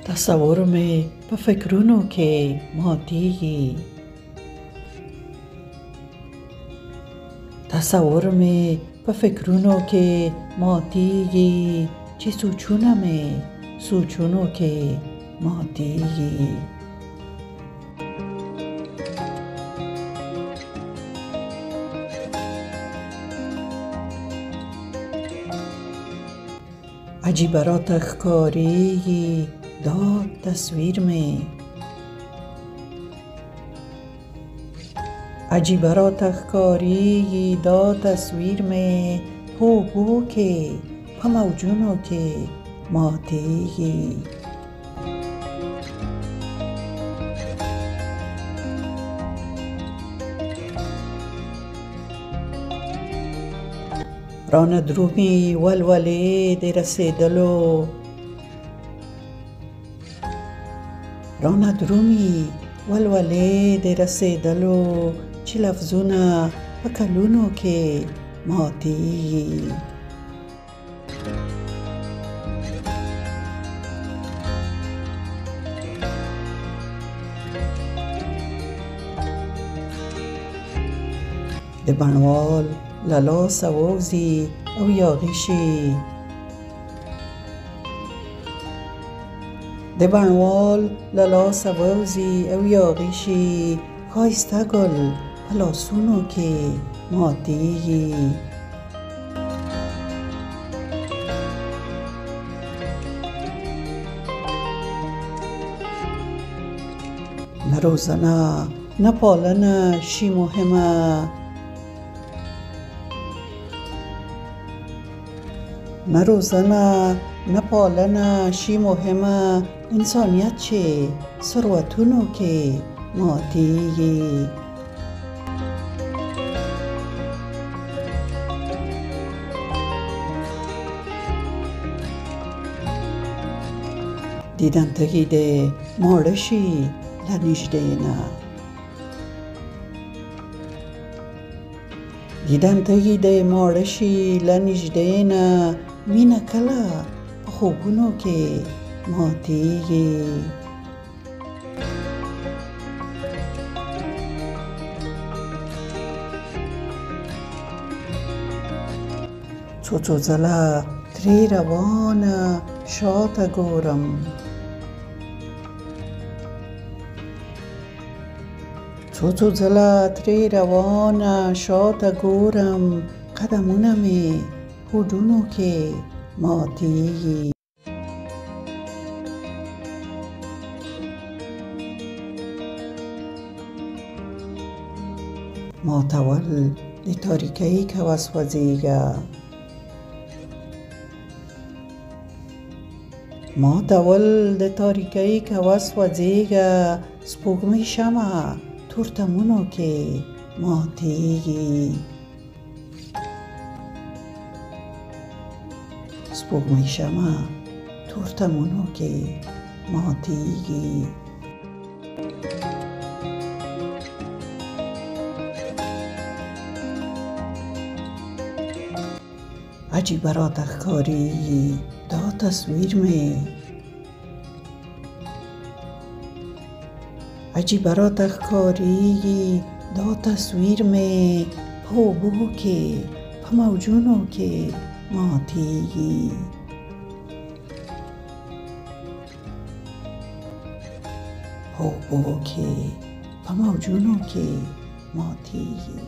تصور مې په فکرونو کې ماتېږي. تصور مې په فکرونو کې ماتېږي چې سوچونه مې سوچونو کې ماتېږي. عجیبه راته ښکارېږي دا تصویر مې، عجیبه راته ښکارېږي دا تصویر مې، په اوبو کې په موجونو کې ماتېږي. رانه درومي ولولې د رسېدلو، رانه درومي ولولې د رسېدلو، چې لفظونه په کلونو کې ماتېږي. د بڼوال له لاسه ووځي او یاغي شي، د بڼوال له لاسه ووځي او یاغي شي، ښایسته ګل په لاسونو کې ماتېږي. نه روزنه نه پالنه شي مهمه، نه روزنه نه پالنه شي مهمه، انسانیت چې ثروتونو کې ماتېږي. دیدن تږي دی ماړه شي له نږدې نه، دیدن تږي دی ماړه شي له نږدې نه، مینه کله په خوبونو کې ماتېږي. څو څو ځله ترې روانه شاته ګورم، څو څو ځله ترې روانه شاته ګورم، قدمونه مې هوډونو کې ماتېږي. ماتول د تاریکۍ که وسوځېږه، ماتول د تاریکۍ که وسوځېږه، سپوږمۍ شمعه تورتمونو کې ماتېږي. سپوږمۍ شمعه تورتمونو کې ماتېږي. عجیبه راته ښکارېږي دا تصویر مې، عجیبه راته ښکارېږي دا تصویر مې، په اوبو کې په موجونو کې ماتېږي. په اوبو کې په موجونو کې ماتېږي.